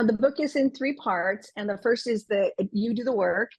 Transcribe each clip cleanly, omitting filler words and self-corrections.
the book is in three parts, and the first is you do the work.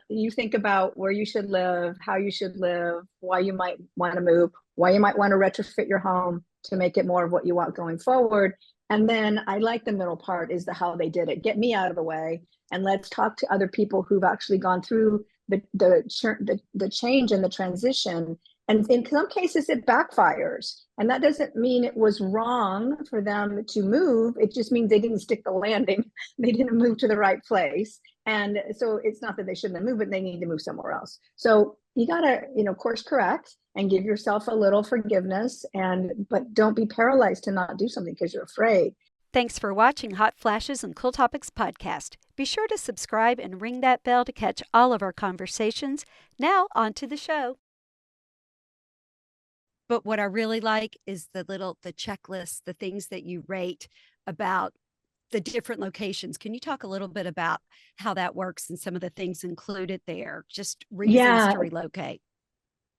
You think about where you should live, how you should live, why you might want to move, why you might want to retrofit your home to make it more of what you want going forward. And then I like the middle part is the how they did it. Get me out of the way, and let's talk to other people who've actually gone through the change and the transition. And in some cases, it backfires. And that doesn't mean it was wrong for them to move. It just means they didn't stick the landing. They didn't move to the right place. And so it's not that they shouldn't have moved, but they need to move somewhere else. So you got to, course correct and give yourself a little forgiveness, but don't be paralyzed to not do something because you're afraid. Thanks for watching Hot Flashes and Cool Topics podcast. Be sure to subscribe and ring that bell to catch all of our conversations. Now, on to the show. But what I really like is the checklist, the things that you rate about the different locations. Can you talk a little bit about how that works and some of the things included there? Just reasons to relocate.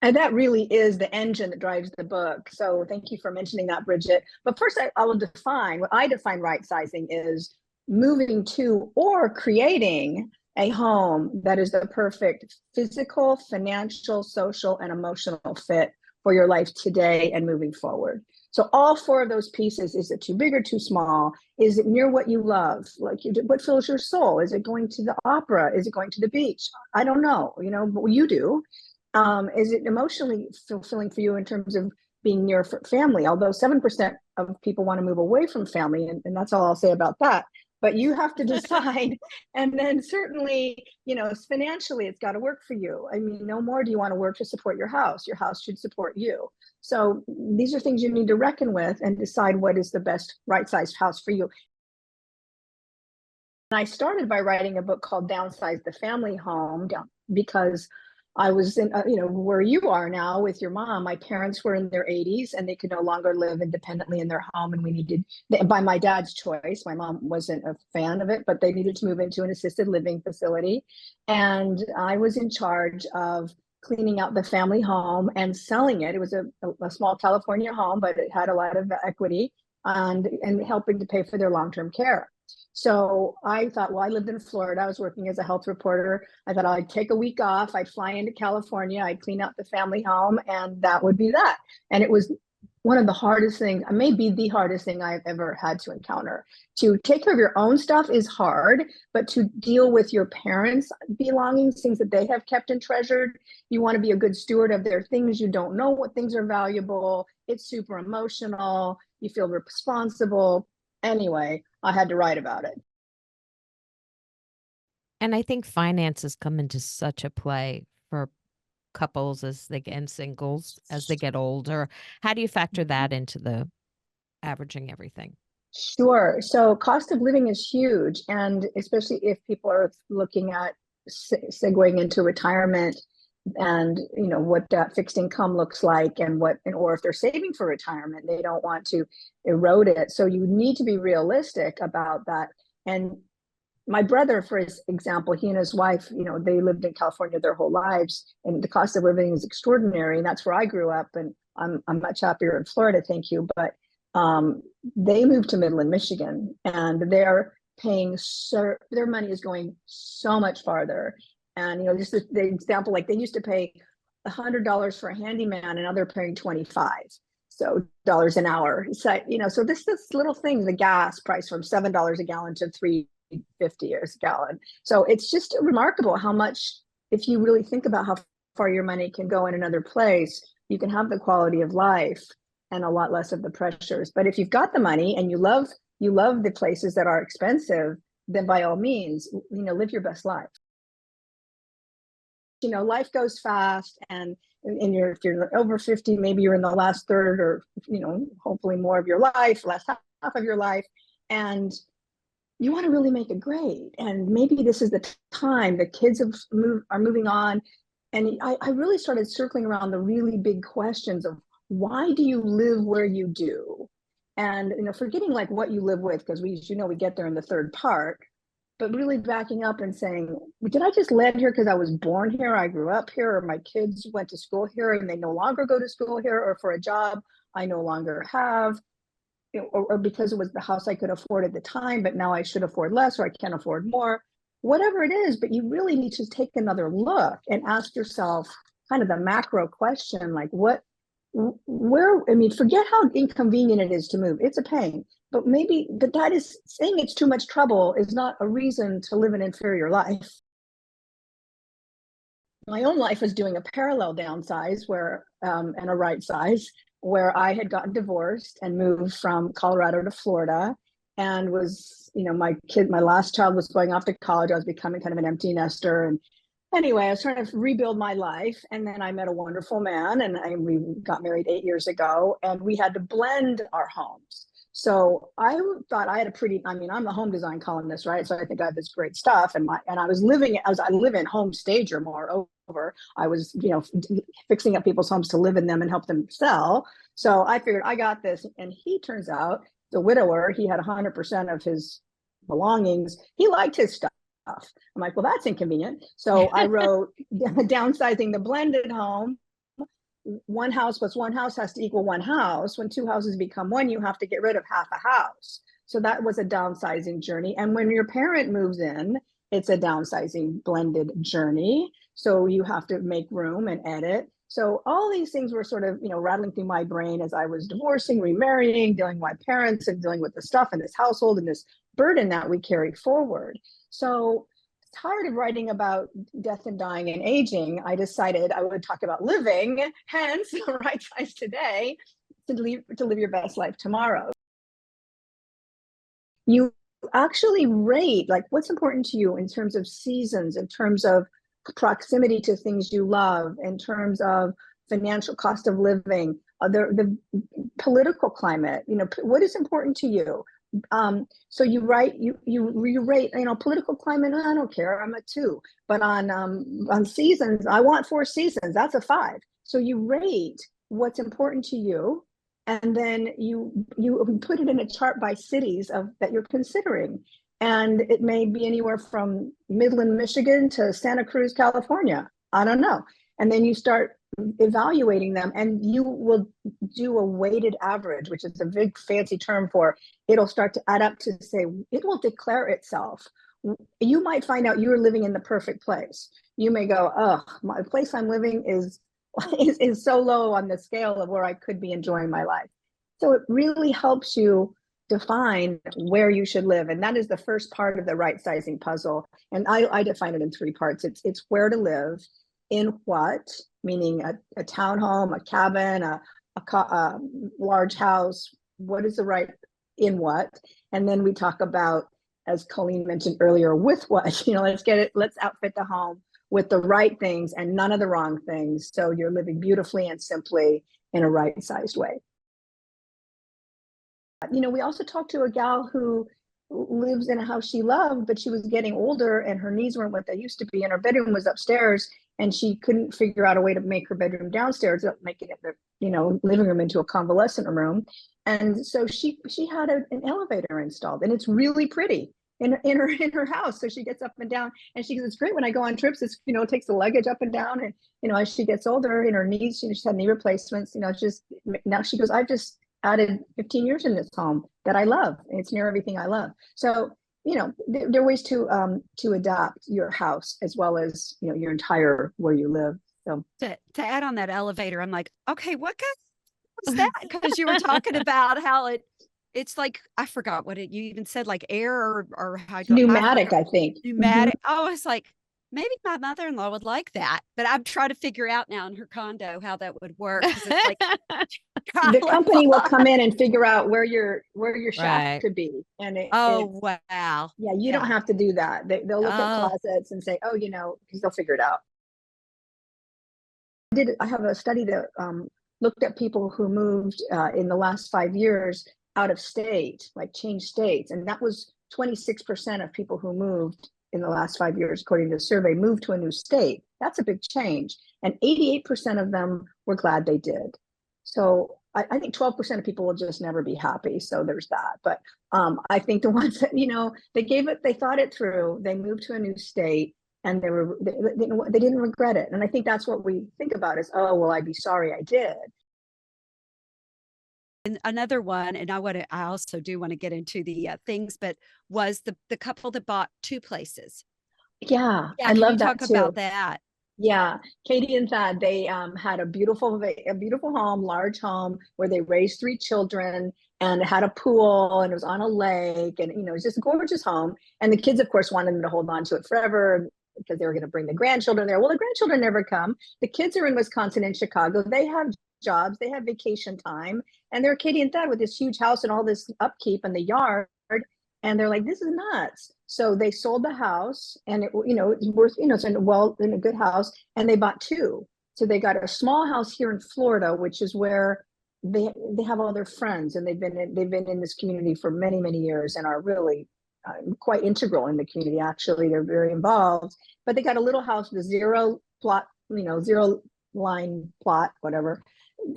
And that really is the engine that drives the book. So thank you for mentioning that, Bridget. But first, I will define what I define right sizing is moving to or creating a home that is the perfect physical, financial, social, and emotional fit for your life today and moving forward. So all four of those pieces, is it too big or too small? Is it near what you love? What fills your soul? Is it going to the opera? Is it going to the beach? I don't know, but you do. Is it emotionally fulfilling for you in terms of being near family? Although 7% of people want to move away from family, and that's all I'll say about that. But you have to decide. And then certainly, financially, it's got to work for you. I mean, no more do you want to work to support your house. Your house should support you. So these are things you need to reckon with and decide what is the best right-sized house for you. And I started by writing a book called Downsize the Family Home, because I was in, where you are now with your mom. My parents were in their 80s and they could no longer live independently in their home. And we needed, by my dad's choice, my mom wasn't a fan of it, but they needed to move into an assisted living facility. And I was in charge of cleaning out the family home and selling it. It was a small California home, but it had a lot of equity and helping to pay for their long-term care. So I thought, well, I lived in Florida. I was working as a health reporter. I thought I'd take a week off. I'd fly into California. I'd clean out the family home, and that would be that. And it was one of the hardest things, maybe the hardest thing I've ever had to encounter. To take care of your own stuff is hard, but to deal with your parents' belongings, things that they have kept and treasured, you want to be a good steward of their things. You don't know what things are valuable. It's super emotional. You feel responsible. Anyway, I had to write about it. And I think finances come into such a play for couples and singles as they get older. How do you factor that into the averaging everything? Sure. So cost of living is huge. And especially if people are looking at segueing into retirement and what that fixed income looks like or if they're saving for retirement, they don't want to erode it. So you need to be realistic about that. And my brother, for example, he and his wife, they lived in California their whole lives, and the cost of living is extraordinary. And that's where I grew up, and I'm much happier in Florida, thank you. But they moved to Midland, Michigan, and they're paying their money is going so much farther. And just the example, like they used to pay $100 for a handyman, and now they're paying $25 dollars an hour. So so this little thing, the gas price from $7 a gallon to $3.50 a gallon. So it's just remarkable how much, if you really think about how far your money can go in another place, you can have the quality of life and a lot less of the pressures. But if you've got the money and you love the places that are expensive, then by all means, live your best life. Life goes fast, and if you're over 50, maybe you're in the last third or, hopefully more of your life, last half of your life. And you want to really make it great. And maybe this is the time the kids are moving on. And I really started circling around the really big questions of why do you live where you do? And, forgetting like what you live with, because we get there in the third part, but really backing up and saying, did I just land here because I was born here? I grew up here, or my kids went to school here and they no longer go to school here, or for a job I no longer have. or because it was the house I could afford at the time, but now I should afford less or I can't afford more, whatever it is. But you really need to take another look and ask yourself kind of the macro question, like where, I mean, forget how inconvenient it is to move. It's a pain, but that is saying it's too much trouble is not a reason to live an inferior life. My own life was doing a parallel downsize and a right size, where I had gotten divorced and moved from Colorado to Florida, and was, my last child was going off to college. I was becoming kind of an empty nester. And anyway, I was trying to rebuild my life. And then I met a wonderful man, and we got married 8 years ago, and we had to blend our homes. So I thought I had I'm the home design columnist, right? So I think I have this great stuff. And I was living as I live in home stager, moreover. I was, fixing up people's homes to live in them and help them sell. So I figured I got this. And he turns out the widower, he had 100% of his belongings. He liked his stuff. I'm like, well, that's inconvenient. So I wrote downsizing the blended home. One house plus one house has to equal one house. When two houses become one, you have to get rid of half a house. So that was a downsizing journey. And when your parent moves in, it's a downsizing blended journey. So you have to make room and edit. So all these things were sort of, rattling through my brain as I was divorcing, remarrying, dealing with my parents, and dealing with the stuff in this household and this burden that we carry forward. So tired of writing about death and dying and aging, I decided I would talk about living, hence Rightsize Today, to live your best life tomorrow. You actually rate like what's important to you in terms of seasons, in terms of proximity to things you love, in terms of financial cost of living, the political climate, what is important to you. So you rate, political climate, I don't care, I'm a 2. But on seasons, I want 4 seasons, that's a 5. So you rate what's important to you, and then you put it in a chart by cities that you're considering. And it may be anywhere from Midland, Michigan to Santa Cruz, California. I don't know. And then you start evaluating them, and you will do a weighted average, which is a big fancy term for it'll start to add up to say it will declare itself. You might find out you're living in the perfect place. You may go, oh, my place I'm living is so low on the scale of where I could be enjoying my life. So it really helps you define where you should live. And that is the first part of the right sizing puzzle. And I define it in 3 parts. It's where to live, in what, meaning a townhome, a cabin, a large house. What is the right in what? And then we talk about, as Colleen mentioned earlier, with what, let's outfit the home with the right things and none of the wrong things. So you're living beautifully and simply in a right-sized way. We also talked to a gal who lives in a house she loved, but she was getting older and her knees weren't what they used to be, and her bedroom was upstairs, and she couldn't figure out a way to make her bedroom downstairs without making it the living room into a convalescent room. And so she had an elevator installed, and it's really pretty in her house. So she gets up and down, and she goes, it's great when I go on trips. It's it takes the luggage up and down, and as she gets older in her knees, she's had knee replacements. Now she goes, I've just added 15 years in this home that I love, and it's near everything I love. So there are ways to adapt your house as well as your entire where you live. So to add on that elevator, I'm like, okay, what was that? Because you were talking about how it's like, I forgot what you even said, like air or how pneumatic, I think. Pneumatic. Mm-hmm. I was like, maybe my mother-in-law would like that, but I'm trying to figure out now in her condo how that would work. It's like the company will come in and figure out where your shaft right. could be. And wow. Yeah, you don't have to do that. They'll look at closets and say, because they'll figure it out. I have a study that looked at people who moved in the last 5 years out of state, like changed states. And that was 26% of people who moved in the last 5 years, according to the survey, moved to a new state. That's a big change. And 88% of them were glad they did. So I think 12% of people will just never be happy. So there's that. But I think the ones that, they thought it through, they moved to a new state, and they didn't regret it. And I think that's what we think about is, oh, well, I'd be sorry I did. And another one, and I also do want to get into the things, but was the couple that bought two places. Yeah, Yeah, I can you love that talk about too. that? Yeah, Katie and Thad, they had a beautiful home, large home where they raised three children and it had a pool and it was on a lake and it was just a gorgeous home. And the kids, of course, wanted them to hold on to it forever because they were going to bring the grandchildren there. Well, the grandchildren never come. The kids are in Wisconsin and Chicago. They have jobs, they have vacation time, and they're Katie and Thad with this huge house and all this upkeep in the yard. And they're like, this is nuts. So they sold the house and it's worth, it's in a good house, and they bought two. So they got a small house here in Florida, which is where they have all their friends, and they've been in this community for many, many years and are really quite integral in the community. Actually, they're very involved, but they got a little house with zero plot, zero line plot, whatever,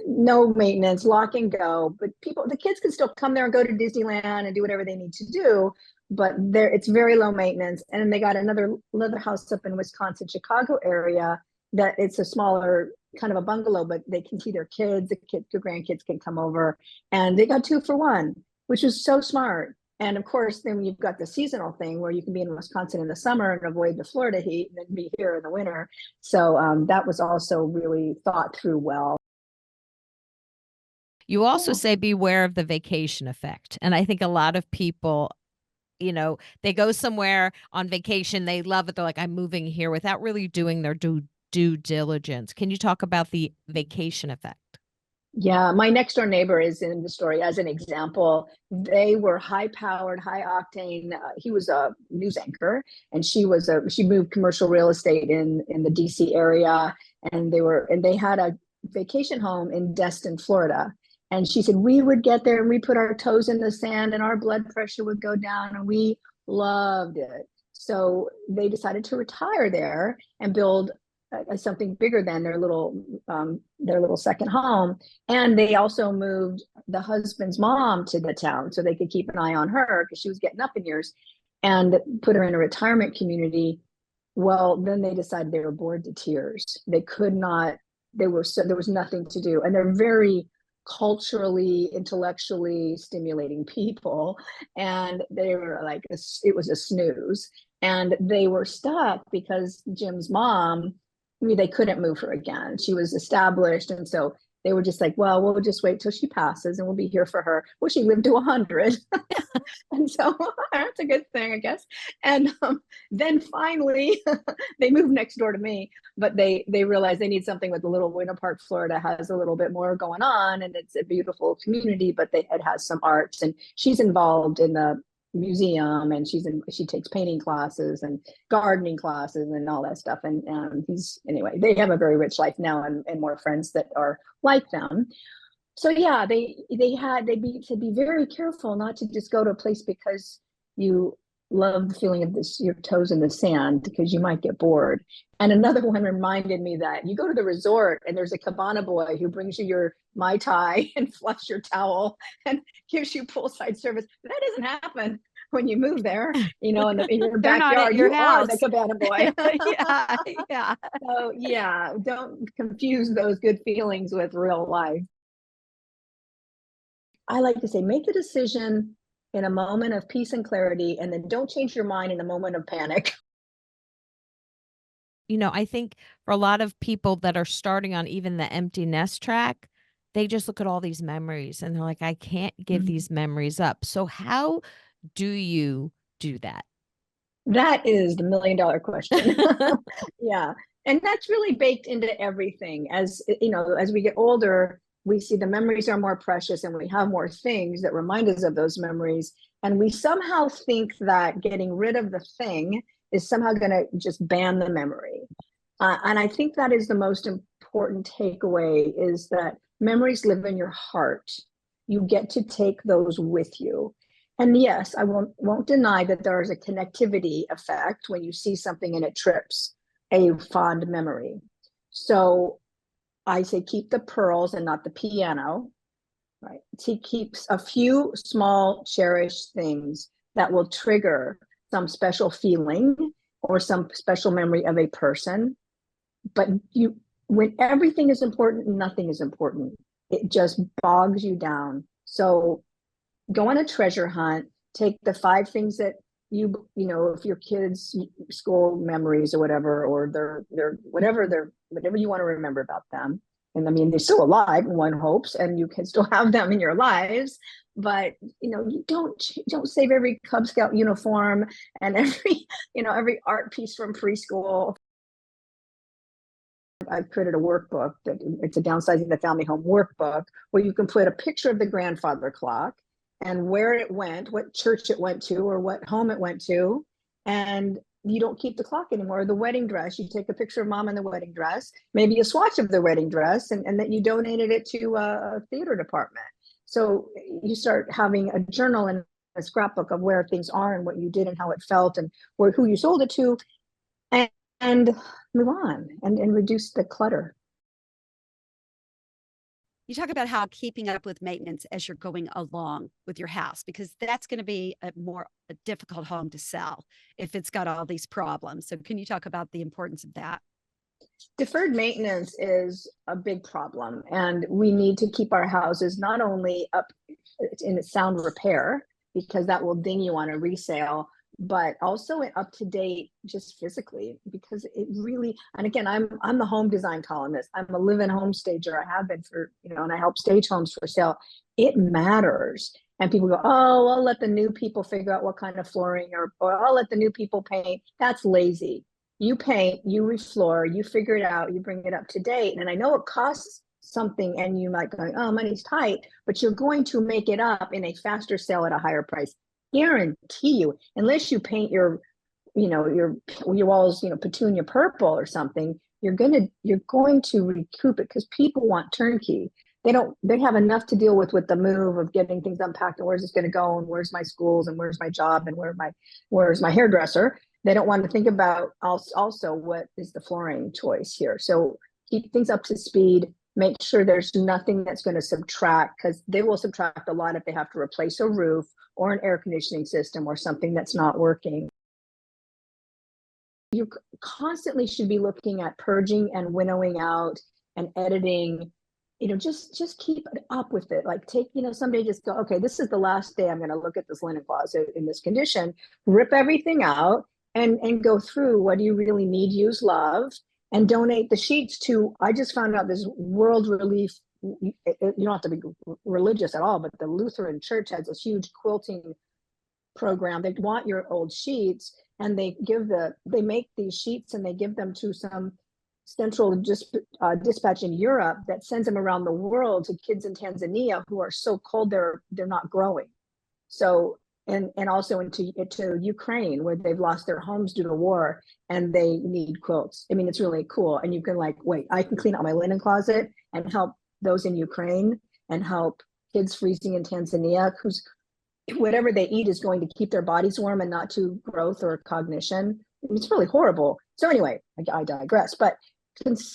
no maintenance, lock and go. But the kids can still come there and go to Disneyland and do whatever they need to do. But it's very low maintenance. And then they got another house up in Wisconsin, Chicago area that it's a smaller kind of a bungalow, but they can see their kids, the grandkids can come over, and they got 2 for 1, which is so smart. And of course, then you've got the seasonal thing where you can be in Wisconsin in the summer and avoid the Florida heat and then be here in the winter. So that was also really thought through well. You also say beware of the vacation effect. And I think a lot of people, they go somewhere on vacation, they love it. They're like, I'm moving here, without really doing their due diligence. Can you talk about the vacation effect? Yeah, my next door neighbor is in the story as an example. They were high powered, high octane. He was a news anchor, and she moved commercial real estate in the DC area, and they had a vacation home in Destin, Florida. And she said we would get there and we put our toes in the sand and our blood pressure would go down, and we loved it. So they decided to retire there and build something bigger than their little second home. And they also moved the husband's mom to the town so they could keep an eye on her because she was getting up in years, and put her in a retirement community. Well, then they decided they were bored to tears. They could not, there was nothing to do. And they're very culturally, intellectually stimulating people. And they were like, it was a snooze. And they were stuck because Jim's mom, they couldn't move her again. She was established. And so they were just like, well, we'll just wait till she passes and we'll be here for her. Well, she lived to 100. And so that's a good thing, I guess. And then finally, they moved next door to me, but they realized they need something with a little. Winter Park, Florida has a little bit more going on, and it's a beautiful community, but it has some arts, and she's involved in the museum, and she takes painting classes and gardening classes and all that stuff. And anyway, they have a very rich life now, and more friends that are like them. So yeah, they should be very careful not to just go to a place because you love the feeling of your toes in the sand, because you might get bored. And another one reminded me that you go to the resort and there's a cabana boy who brings you your Mai Tai and fluffs your towel and gives you poolside service. That doesn't happen when you move there, in your backyard. Your you house. are the cabana boy. Yeah. So yeah, don't confuse those good feelings with real life. I like to say, make the decision in a moment of peace and clarity, and then don't change your mind in a moment of panic. I think for a lot of people that are starting on even the empty nest track, they just look at all these memories and they're like, I can't give these memories up. So how do you do that? That is the $1 million question. Yeah. And that's really baked into everything. As we get older, we see the memories are more precious and we have more things that remind us of those memories. And we somehow think that getting rid of the thing is somehow going to just ban the memory. And I think that is the most important takeaway, is that memories live in your heart. You get to take those with you. And yes, I won't deny that there is a connectivity effect when you see something and it trips a fond memory. So I say keep the pearls and not the piano, right? He keeps a few small cherished things that will trigger some special feeling or some special memory of a person. But when everything is important, nothing is important. It just bogs you down. So go on a treasure hunt, take the 5 things that you know, if your kids' school memories or whatever, or whatever you want to remember about them. And I mean, they're still alive, one hopes, and you can still have them in your lives. But you know, you don't save every Cub Scout uniform and every art piece from preschool. I've created a workbook that it's a downsizing the family home workbook where you can put a picture of the grandfather clock and where it went, what church it went to, or what home it went to. And you don't keep the clock anymore. The wedding dress, you take a picture of mom in the wedding dress, maybe a swatch of the wedding dress, and that you donated it to a theater department. So you start having a journal and a scrapbook of where things are and what you did and how it felt and who you sold it to. And move on and reduce the clutter. You talk about how keeping up with maintenance as you're going along with your house, because that's going to be a difficult home to sell if it's got all these problems. So can you talk about the importance of that? Deferred maintenance is a big problem, and we need to keep our houses not only up in sound repair, because that will ding you on a resale, but also up to date just physically, because it really, and again, I'm the home design columnist. I'm a live-in home stager. I have been for, and I help stage homes for sale. It matters. And people go, oh, I'll let the new people figure out what kind of flooring, or I'll let the new people paint. That's lazy. You paint, you refloor, you figure it out, you bring it up to date. And I know it costs something and you might go, oh, money's tight, but you're going to make it up in a faster sale at a higher price. Guarantee you, unless you paint your walls, petunia purple or something, you're going to recoup it, because people want turnkey. They have enough to deal with the move of getting things unpacked and where's this going to go and where's my schools and where's my job and where's my hairdresser. They don't want to think about also what is the flooring choice here. So keep things up to speed. Make sure there's nothing that's going to subtract, because they will subtract a lot if they have to replace a roof or an air conditioning system or something that's not working. You constantly should be looking at purging and winnowing out and editing. Just keep up with it. Like someday just go, okay, this is the last day I'm going to look at this linen closet in this condition, rip everything out and go through what do you really need, use, love, and donate the sheets to, I just found out this World Relief, you don't have to be religious at all, but the Lutheran Church has this huge quilting program. They want your old sheets, and they make these sheets and they give them to some central dispatch in Europe that sends them around the world to kids in Tanzania who are so cold they're not growing. So and also into Ukraine, where they've lost their homes due to war and they need quilts. I mean, it's really cool. And you can wait, I can clean out my linen closet and help those in Ukraine and help kids freezing in Tanzania whose whatever they eat is going to keep their bodies warm and not to growth or cognition. It's really horrible. So anyway, I digress, but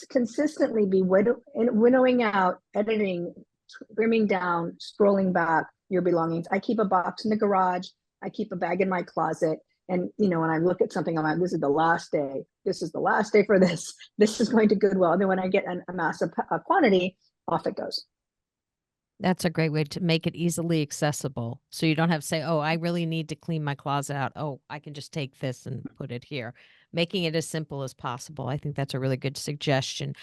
consistently be winnowing out, editing, trimming down, scrolling back your belongings. I keep a box in the garage. I keep a bag in my closet. And, when I look at something, I'm like, this is the last day. This is the last day for this. This is going to Goodwill. And then when I get a massive quantity, off it goes. That's a great way to make it easily accessible. So you don't have to say, oh, I really need to clean my closet out. Oh, I can just take this and put it here. Making it as simple as possible. I think that's a really good suggestion.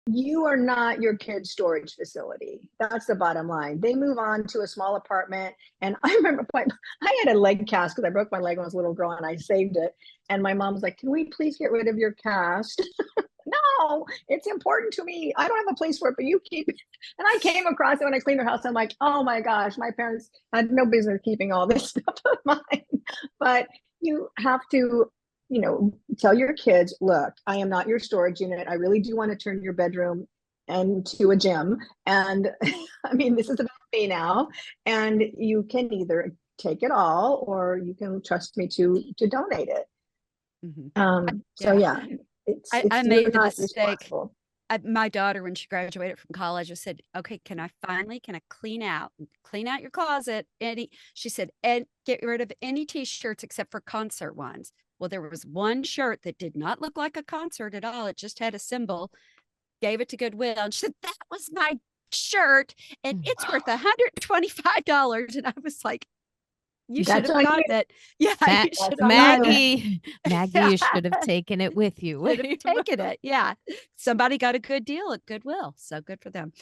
You are not your kid's storage facility. That's the bottom line. They move on to a small apartment. And I remember I had a leg cast because I broke my leg when I was a little girl and I saved it. And my mom was like, can we please get rid of your cast? No, it's important to me. I don't have a place for it, but you keep it. And I came across it when I cleaned their house. I'm like, oh my gosh, my parents had no business keeping all this stuff of mine. But you have to, tell your kids, look, I am not your storage unit. I really do want to turn your bedroom into a gym. And I mean, this is about me now. And you can either take it all or you can trust me to donate it. Mm-hmm. So yeah. I made the mistake. My daughter, when she graduated from college, I said, okay, can I clean out your closet? She said, and get rid of any t-shirts except for concert ones. Well, there was one shirt that did not look like a concert at all. It just had a symbol. Gave it to Goodwill. And she said, that was my shirt and it's worth $125. And I was like, you should That's have on you. gotten it. Yeah, you should have That's gotten it. Maggie, you should have taken it with you. Should have taken it. Yeah. Somebody got a good deal at Goodwill. So good for them.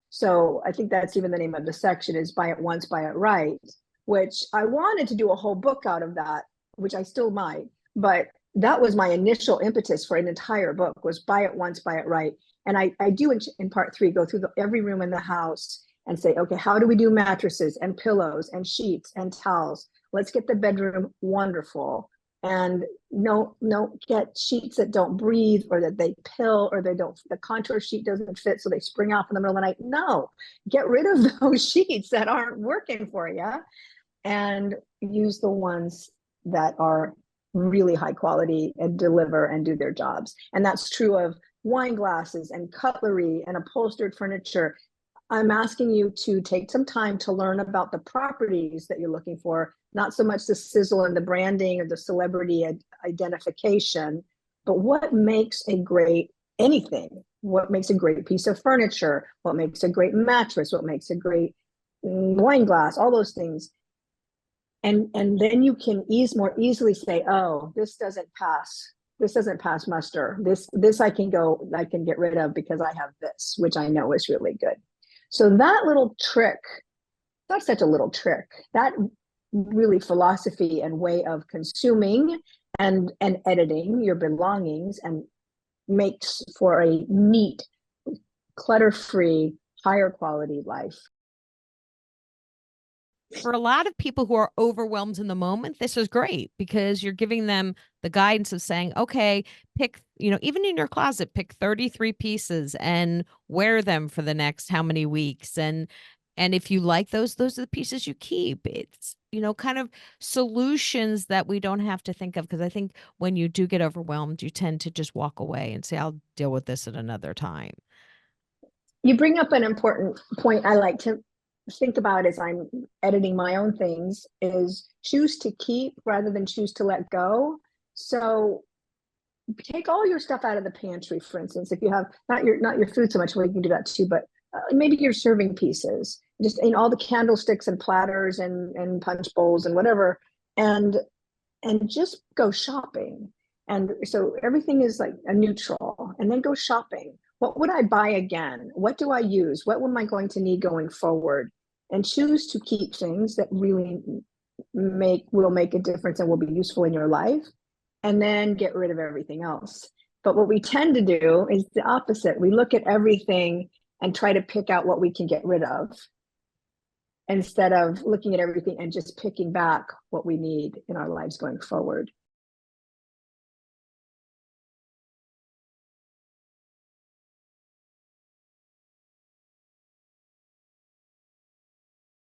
So I think that's even the name of the section is Buy It Once, Buy It Right, which I wanted to do a whole book out of that, which I still might, but that was my initial impetus for an entire book was Buy It Once, Buy It Right. And I do in part 3, go through every room in the house and say, okay, how do we do mattresses and pillows and sheets and towels? Let's get the bedroom wonderful. And no, get sheets that don't breathe or that they pill or the contour sheet doesn't fit, so they spring off in the middle of the night. No, get rid of those sheets that aren't working for you and use the ones that are really high quality and deliver and do their jobs. And that's true of wine glasses and cutlery and upholstered furniture. I'm asking you to take some time to learn about the properties that you're looking for, not so much the sizzle and the branding or the celebrity identification, but what makes a great anything? What makes a great piece of furniture? What makes a great mattress? What makes a great wine glass? All those things. And then you can more easily say, oh, this doesn't pass muster. This I can get rid of because I have this, which I know is really good. So that little trick, not such a little trick, that really philosophy and way of consuming and editing your belongings and makes for a neat, clutter-free, higher quality life. For a lot of people who are overwhelmed in the moment, this is great because you're giving them the guidance of saying, okay, pick, even in your closet, pick 33 pieces and wear them for the next how many weeks. And if you like those are the pieces you keep. It's, kind of solutions that we don't have to think of. Because I think when you do get overwhelmed, you tend to just walk away and say, I'll deal with this at another time. You bring up an important point I like to think about as I'm editing my own things is choose to keep rather than choose to let go. So take all your stuff out of the pantry, for instance. If you have not your food so much, well, you can do that too, but maybe your serving pieces, just all the candlesticks and platters and punch bowls and whatever, and just go shopping. And so everything is like a neutral, and then go shopping. What would I buy again? What do I use? What am I going to need going forward? And choose to keep things that really will make a difference and will be useful in your life, and then get rid of everything else. But what we tend to do is the opposite. We look at everything and try to pick out what we can get rid of instead of looking at everything and just picking back what we need in our lives going forward.